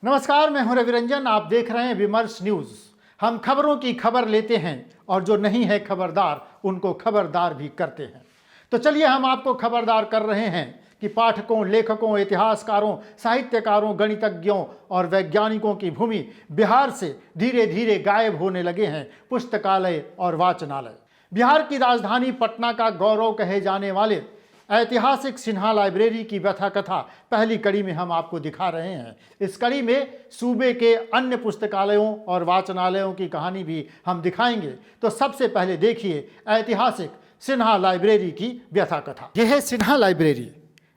नमस्कार, मैं हूं रविरंजन। आप देख रहे हैं विमर्श न्यूज। हम खबरों की खबर लेते हैं और जो नहीं है खबरदार उनको खबरदार भी करते हैं। तो चलिए हम आपको खबरदार कर रहे हैं कि पाठकों, लेखकों, इतिहासकारों, साहित्यकारों, गणितज्ञों और वैज्ञानिकों की भूमि बिहार से धीरे धीरे गायब होने लगे हैं पुस्तकालय और वाचनालय। बिहार की राजधानी पटना का गौरव कहे जाने वाले ऐतिहासिक सिन्हा लाइब्रेरी की व्यथा कथा पहली कड़ी में हम आपको दिखा रहे हैं। इस कड़ी में सूबे के अन्य पुस्तकालयों और वाचनालयों की कहानी भी हम दिखाएंगे। तो सबसे पहले देखिए ऐतिहासिक सिन्हा लाइब्रेरी की व्यथा कथा। यह है सिन्हा लाइब्रेरी।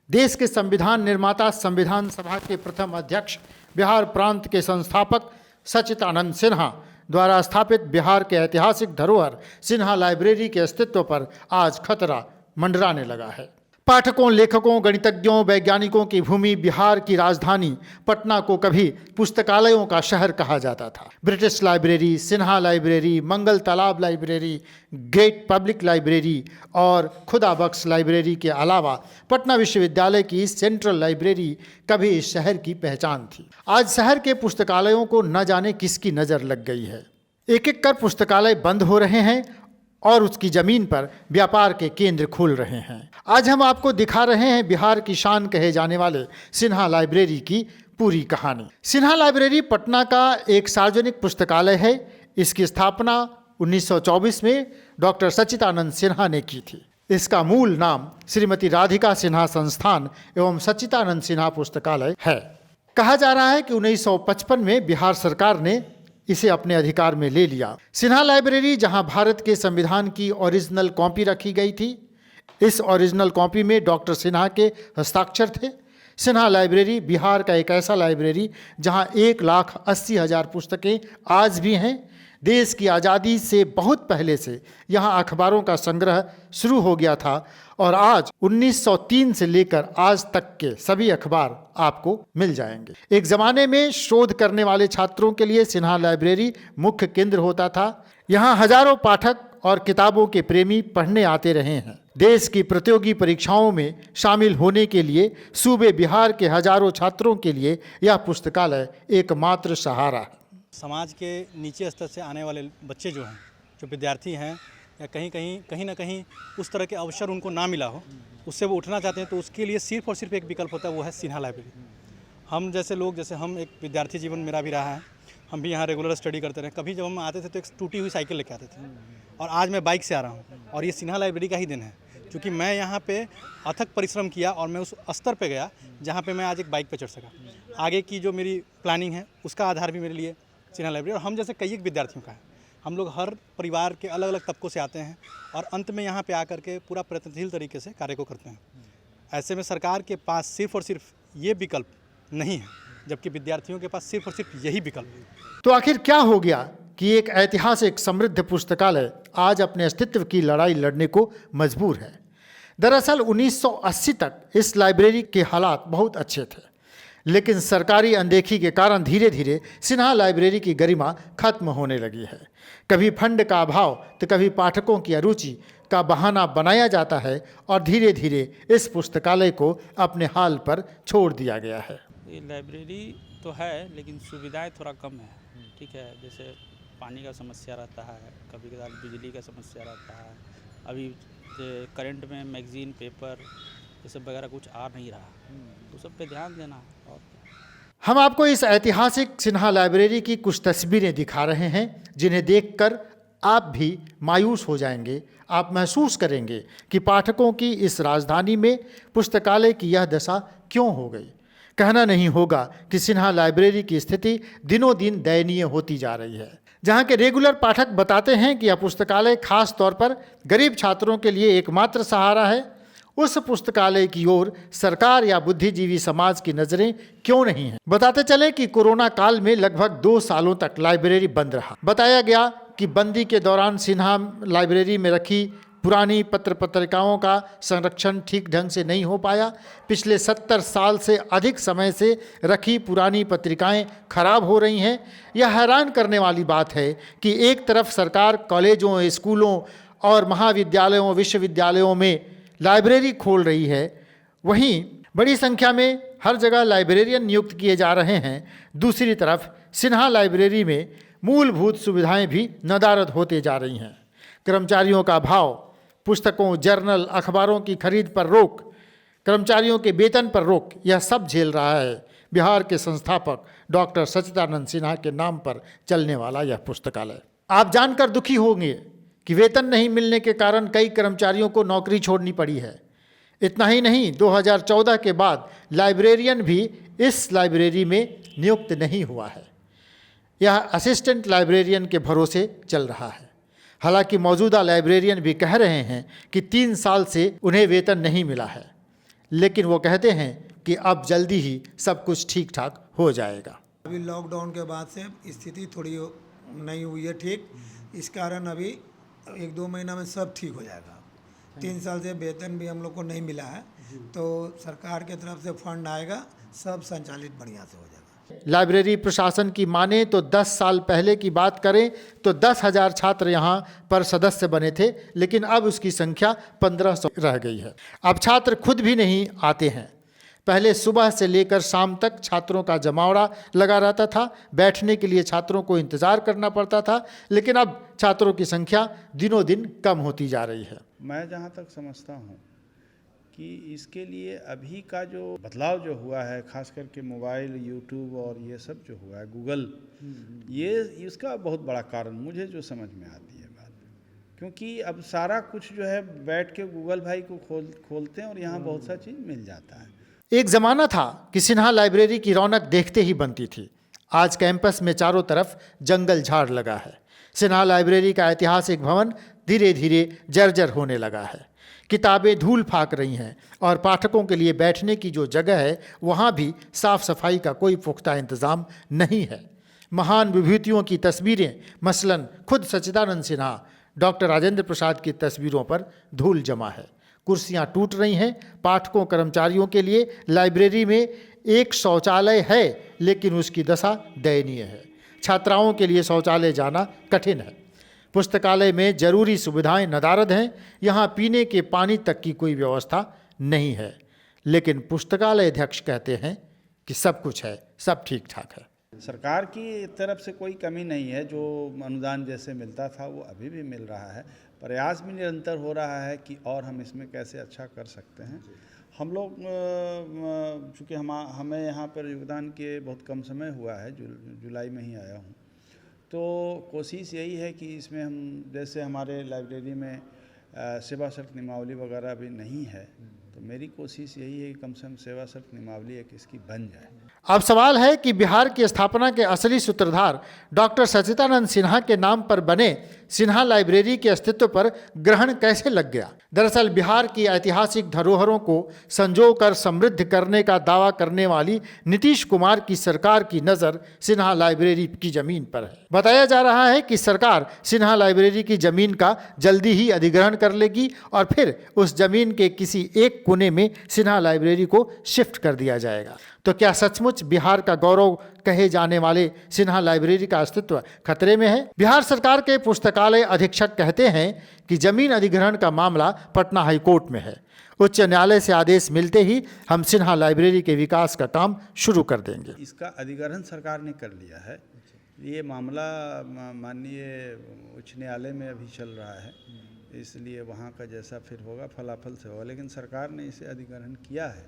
देश के संविधान निर्माता, संविधान सभा के प्रथम अध्यक्ष, बिहार प्रांत के संस्थापक सच्चिदानंद सिन्हा द्वारा स्थापित बिहार के ऐतिहासिक धरोहर सिन्हा लाइब्रेरी के अस्तित्व पर आज खतरा मंडराने लगा है। पाठकों, लेखकों, गणितज्ञों, वैज्ञानिकों की भूमि बिहार की राजधानी पटना को कभी पुस्तकालयों का शहर कहा जाता था। ब्रिटिश लाइब्रेरी, सिन्हा लाइब्रेरी, मंगल तालाब लाइब्रेरी, ग्रेट पब्लिक लाइब्रेरी और खुदा बख्श लाइब्रेरी के अलावा पटना विश्वविद्यालय की सेंट्रल लाइब्रेरी कभी इस शहर की पहचान थी। आज शहर के पुस्तकालयों को न जाने किसकी नज़र लग गई है। एक एक कर पुस्तकालय बंद हो रहे हैं और उसकी जमीन पर व्यापार के केंद्र खुल रहे हैं। आज हम आपको दिखा रहे हैं बिहार की शान कहे जाने वाले सिन्हा लाइब्रेरी की पूरी कहानी। सिन्हा लाइब्रेरी पटना का एक सार्वजनिक पुस्तकालय है। इसकी स्थापना 1924 में डॉक्टर सच्चिदानंद सिन्हा ने की थी। इसका मूल नाम श्रीमती राधिका सिन्हा संस्थान एवं सच्चिदानंद सिन्हा पुस्तकालय है। कहा जा रहा है कि 1955 में बिहार सरकार ने इसे अपने अधिकार में ले लिया। सिन्हा लाइब्रेरी, जहां भारत के संविधान की ओरिजिनल कॉपी रखी गई थी, इस ओरिजिनल कॉपी में डॉक्टर सिन्हा के हस्ताक्षर थे। सिन्हा लाइब्रेरी बिहार का एक ऐसा लाइब्रेरी जहां 1,80,000 पुस्तकें आज भी हैं। देश की आज़ादी से बहुत पहले से यहाँ अखबारों का संग्रह शुरू हो गया था और आज 1903 से लेकर आज तक के सभी अखबार आपको मिल जाएंगे। एक ज़माने में शोध करने वाले छात्रों के लिए सिन्हा लाइब्रेरी मुख्य केंद्र होता था। यहाँ हजारों पाठक और किताबों के प्रेमी पढ़ने आते रहे हैं। देश की प्रतियोगी परीक्षाओं में शामिल होने के लिए सूबे बिहार के हजारों छात्रों के लिए यह पुस्तकालय एकमात्र सहारा है। समाज के नीचे स्तर से आने वाले बच्चे जो हैं, जो विद्यार्थी हैं, या कहीं ना कहीं उस तरह के अवसर उनको ना मिला हो, उससे वो उठना चाहते हैं, तो उसके लिए सिर्फ और सिर्फ एक विकल्प होता है, वो है सिन्हा लाइब्रेरी। हम जैसे लोग, जैसे हम एक विद्यार्थी जीवन मेरा भी रहा है, हम भी यहाँ रेगुलर स्टडी करते रहे। कभी जब हम आते थे तो एक टूटी हुई साइकिल लेके आते थे और आज मैं बाइक से आ रहा हूँ और ये सिन्हा लाइब्रेरी का ही दिन है, क्योंकि मैं यहाँ पे अथक परिश्रम किया और मैं उस स्तर पे गया जहाँ पे मैं आज एक बाइक पे चढ़ सका। आगे की जो मेरी प्लानिंग है उसका आधार भी मेरे लिए सिन्हा लाइब्रेरी। और हम जैसे कई एक विद्यार्थियों का है, हम लोग हर परिवार के अलग अलग तबकों से आते हैं और अंत में यहाँ पे आकर के पूरा प्रयत्नशील तरीके से कार्य को करते हैं। ऐसे में सरकार के पास सिर्फ और सिर्फ ये विकल्प नहीं है, जबकि विद्यार्थियों के पास सिर्फ और सिर्फ यही विकल्प है। तो आखिर क्या हो गया कि एक ऐतिहासिक समृद्ध पुस्तकालय आज अपने अस्तित्व की लड़ाई लड़ने को मजबूर है? दरअसल 1980 तक इस लाइब्रेरी के हालात बहुत अच्छे थे, लेकिन सरकारी अनदेखी के कारण धीरे धीरे सिन्हा लाइब्रेरी की गरिमा खत्म होने लगी है। कभी फंड का अभाव तो कभी पाठकों की अरुचि का बहाना बनाया जाता है और धीरे धीरे इस पुस्तकालय को अपने हाल पर छोड़ दिया गया है। ये लाइब्रेरी तो है लेकिन सुविधाएं थोड़ा कम है। ठीक है, जैसे पानी का समस्या रहता है, कभी कभार बिजली का समस्या रहता है। अभी करंट में मैगजीन, पेपर ये सब वगैरह कुछ आ नहीं रहा, तो सब पे ध्यान देना। और हम आपको इस ऐतिहासिक सिन्हा लाइब्रेरी की कुछ तस्वीरें दिखा रहे हैं जिन्हें देखकर आप भी मायूस हो जाएंगे। आप महसूस करेंगे कि पाठकों की इस राजधानी में पुस्तकालय की यह दशा क्यों हो गई। कहना नहीं होगा कि सिन्हा लाइब्रेरी की स्थिति दिनों दिन दयनीय होती जा रही है। जहाँ के रेगुलर पाठक बताते हैं कि यह पुस्तकालय खास तौर पर गरीब छात्रों के लिए एकमात्र सहारा है, उस पुस्तकालय की ओर सरकार या बुद्धिजीवी समाज की नजरें क्यों नहीं हैं। बताते चले कि कोरोना काल में लगभग 2 सालों तक लाइब्रेरी बंद रहा। बताया गया कि बंदी के दौरान सिन्हा लाइब्रेरी में रखी पुरानी पत्र पत्रिकाओं का संरक्षण ठीक ढंग से नहीं हो पाया। पिछले 70 साल से अधिक समय से रखी पुरानी पत्रिकाएं खराब हो रही हैं। यह हैरान करने वाली बात है कि एक तरफ सरकार कॉलेजों, स्कूलों और महाविद्यालयों, विश्वविद्यालयों में लाइब्रेरी खोल रही है, वहीं बड़ी संख्या में हर जगह लाइब्रेरियन नियुक्त किए जा रहे हैं, दूसरी तरफ सिन्हा लाइब्रेरी में मूलभूत सुविधाएं भी नदारद होते जा रही हैं। कर्मचारियों का अभाव, पुस्तकों, जर्नल, अखबारों की खरीद पर रोक, कर्मचारियों के वेतन पर रोक, यह सब झेल रहा है बिहार के संस्थापक डॉक्टर सच्चिदानंद सिन्हा के नाम पर चलने वाला यह पुस्तकालय। आप जानकर दुखी होंगे कि वेतन नहीं मिलने के कारण कई कर्मचारियों को नौकरी छोड़नी पड़ी है। इतना ही नहीं, 2014 के बाद लाइब्रेरियन भी इस लाइब्रेरी में नियुक्त नहीं हुआ है। यह असिस्टेंट लाइब्रेरियन के भरोसे चल रहा है। हालांकि मौजूदा लाइब्रेरियन भी कह रहे हैं कि 3 साल से उन्हें वेतन नहीं मिला है, लेकिन वो कहते हैं कि अब जल्दी ही सब कुछ ठीक ठाक हो जाएगा। अभी लॉकडाउन के बाद से स्थिति थोड़ी नहीं हुई है ठीक, इस कारण अभी 1-2 महीना में सब ठीक हो जाएगा। 3 साल से वेतन भी हम लोग को नहीं मिला है, तो सरकार के तरफ से फंड आएगा, सब संचालित बढ़िया से हो जाएगा। लाइब्रेरी प्रशासन की माने तो 10 साल पहले की बात करें तो 10,000 छात्र यहाँ पर सदस्य बने थे, लेकिन अब उसकी संख्या 1500 रह गई है। अब छात्र खुद भी नहीं आते हैं। पहले सुबह से लेकर शाम तक छात्रों का जमावड़ा लगा रहता था, बैठने के लिए छात्रों को इंतज़ार करना पड़ता था, लेकिन अब छात्रों की संख्या दिनों दिन कम होती जा रही है। मैं जहाँ तक समझता हूँ कि इसके लिए अभी का जो बदलाव जो हुआ है, खास करके मोबाइल, यूट्यूब और ये सब जो हुआ है, गूगल, ये इसका बहुत बड़ा कारण मुझे जो समझ में आती है बात, क्योंकि अब सारा कुछ जो है बैठ के गूगल भाई को खोलते हैं और यहाँ बहुत सा चीज़ मिल जाता है। एक ज़माना था कि सिन्हा लाइब्रेरी की रौनक देखते ही बनती थी। आज कैंपस में चारों तरफ जंगल झाड़ लगा है। सिन्हा लाइब्रेरी का ऐतिहासिक भवन धीरे धीरे जर्जर होने लगा है। किताबें धूल फाक रही हैं और पाठकों के लिए बैठने की जो जगह है वहाँ भी साफ सफाई का कोई पुख्ता इंतज़ाम नहीं है। महान विभूतियों की तस्वीरें, मसलन खुद सच्चिदानंद सिन्हा, डॉक्टर राजेंद्र प्रसाद की तस्वीरों पर धूल जमा है। कुर्सियाँ टूट रही हैं। पाठकों, कर्मचारियों के लिए लाइब्रेरी में एक शौचालय है, लेकिन उसकी दशा दयनीय है। छात्राओं के लिए शौचालय जाना कठिन है। पुस्तकालय में जरूरी सुविधाएं नदारद हैं। यहाँ पीने के पानी तक की कोई व्यवस्था नहीं है, लेकिन पुस्तकालय अध्यक्ष कहते हैं कि सब कुछ है, सब ठीक ठाक है। सरकार की तरफ से कोई कमी नहीं है, जो अनुदान जैसे मिलता था वो अभी भी मिल रहा है। प्रयास भी निरंतर हो रहा है कि और हम इसमें कैसे अच्छा कर सकते हैं। हम लोग चूँकि हमें यहाँ पर योगदान के बहुत कम समय हुआ है, जुलाई में ही आया हूँ, तो कोशिश यही है कि इसमें हम, जैसे हमारे लाइब्रेरी में सेवा शुल्क नियमावली वगैरह भी नहीं है, तो मेरी कोशिश यही है कि कम से कम सेवा शुल्क नियमावली एक इसकी बन जाए। अब सवाल है कि बिहार की स्थापना के असली सूत्रधार डॉक्टर सच्चिदानंद सिन्हा के नाम पर बने सिन्हा लाइब्रेरी के अस्तित्व पर ग्रहण कैसे लग गया। दरअसल बिहार की ऐतिहासिक धरोहरों को संजोकर समृद्ध करने का दावा करने वाली नीतीश कुमार की सरकार की नज़र सिन्हा लाइब्रेरी की जमीन पर है। बताया जा रहा है कि सरकार सिन्हा लाइब्रेरी की जमीन का जल्दी ही अधिग्रहण कर लेगी और फिर उस जमीन के किसी एक कोने में सिन्हा लाइब्रेरी को शिफ्ट कर दिया जाएगा। तो क्या सचमुच बिहार का गौरव कहे जाने वाले सिन्हा लाइब्रेरी का अस्तित्व खतरे में है? बिहार सरकार के पुस्तकालय अधीक्षक कहते हैं कि जमीन अधिग्रहण का मामला पटना हाईकोर्ट में है। उच्च न्यायालय से आदेश मिलते ही हम सिन्हा लाइब्रेरी के विकास का काम शुरू कर देंगे। इसका अधिग्रहण सरकार ने कर लिया है। ये मामला माननीय उच्च न्यायालय में अभी चल रहा है, इसलिए वहाँ का जैसा फिर होगा फलाफल से होगा, लेकिन सरकार ने इसे अधिग्रहण किया है।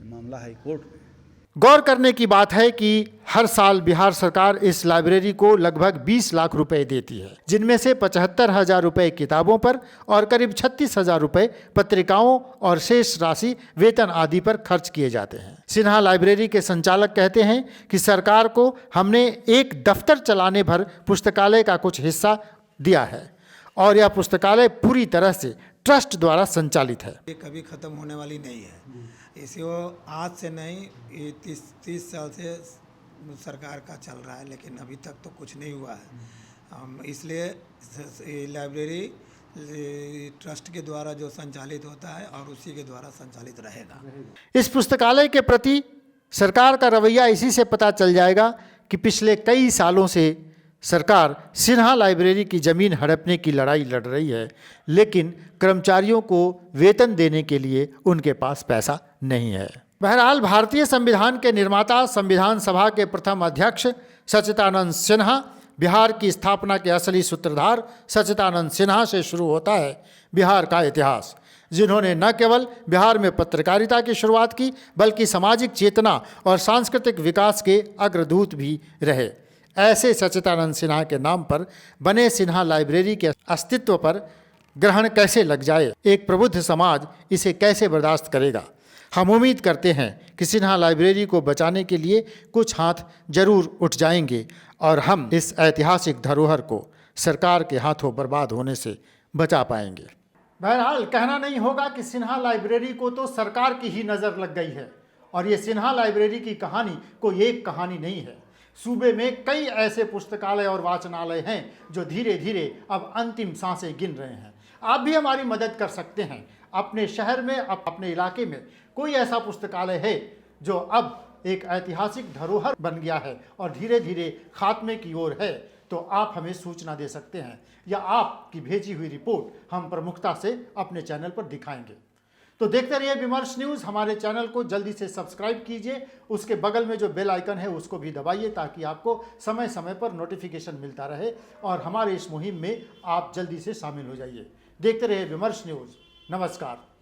मामला हाईकोर्ट में। गौर करने की बात है कि हर साल बिहार सरकार इस लाइब्रेरी को लगभग 20 लाख रुपए देती है, जिनमें से 75,000 रुपये किताबों पर और करीब 36,000 रुपये पत्रिकाओं और शेष राशि वेतन आदि पर खर्च किए जाते हैं। सिन्हा लाइब्रेरी के संचालक कहते हैं कि सरकार को हमने एक दफ्तर चलाने भर पुस्तकालय का कुछ हिस्सा दिया है और यह पुस्तकालय पूरी तरह से ट्रस्ट द्वारा संचालित है। ये कभी ख़त्म होने वाली नहीं है। इसे वो आज से नहीं, ये 30 साल से सरकार का चल रहा है, लेकिन अभी तक तो कुछ नहीं हुआ है। इसलिए लाइब्रेरी ट्रस्ट के द्वारा जो संचालित होता है और उसी के द्वारा संचालित रहेगा। इस पुस्तकालय के प्रति सरकार का रवैया इसी से पता चल जाएगा कि पिछले कई सालों से सरकार सिन्हा लाइब्रेरी की ज़मीन हड़पने की लड़ाई लड़ रही है, लेकिन कर्मचारियों को वेतन देने के लिए उनके पास पैसा नहीं है। बहरहाल भारतीय संविधान के निर्माता, संविधान सभा के प्रथम अध्यक्ष सच्चिदानंद सिन्हा, बिहार की स्थापना के असली सूत्रधार सच्चिदानंद सिन्हा से शुरू होता है बिहार का इतिहास, जिन्होंने न केवल बिहार में पत्रकारिता की शुरुआत की बल्कि सामाजिक चेतना और सांस्कृतिक विकास के अग्रदूत भी रहे। ऐसे सच्चिदानंद सिन्हा के नाम पर बने सिन्हा लाइब्रेरी के अस्तित्व पर ग्रहण कैसे लग जाए, एक प्रबुद्ध समाज इसे कैसे बर्दाश्त करेगा। हम उम्मीद करते हैं कि सिन्हा लाइब्रेरी को बचाने के लिए कुछ हाथ जरूर उठ जाएंगे और हम इस ऐतिहासिक धरोहर को सरकार के हाथों बर्बाद होने से बचा पाएंगे। बहरहाल कहना नहीं होगा कि सिन्हा लाइब्रेरी को तो सरकार की ही नज़र लग गई है, और ये सिन्हा लाइब्रेरी की कहानी कोई एक कहानी नहीं है। सूबे में कई ऐसे पुस्तकालय और वाचनालय हैं जो धीरे धीरे अब अंतिम सांसें गिन रहे हैं। आप भी हमारी मदद कर सकते हैं। अपने शहर में, अपने इलाके में कोई ऐसा पुस्तकालय है जो अब एक ऐतिहासिक धरोहर बन गया है और धीरे धीरे खात्मे की ओर है, तो आप हमें सूचना दे सकते हैं या आपकी भेजी हुई रिपोर्ट हम प्रमुखता से अपने चैनल पर दिखाएंगे। तो देखते रहिए विमर्श न्यूज़। हमारे चैनल को जल्दी से सब्सक्राइब कीजिए, उसके बगल में जो बेल आइकन है उसको भी दबाइए ताकि आपको समय समय पर नोटिफिकेशन मिलता रहे और हमारे इस मुहिम में आप जल्दी से शामिल हो जाइए। देखते रहिए विमर्श न्यूज़। नमस्कार।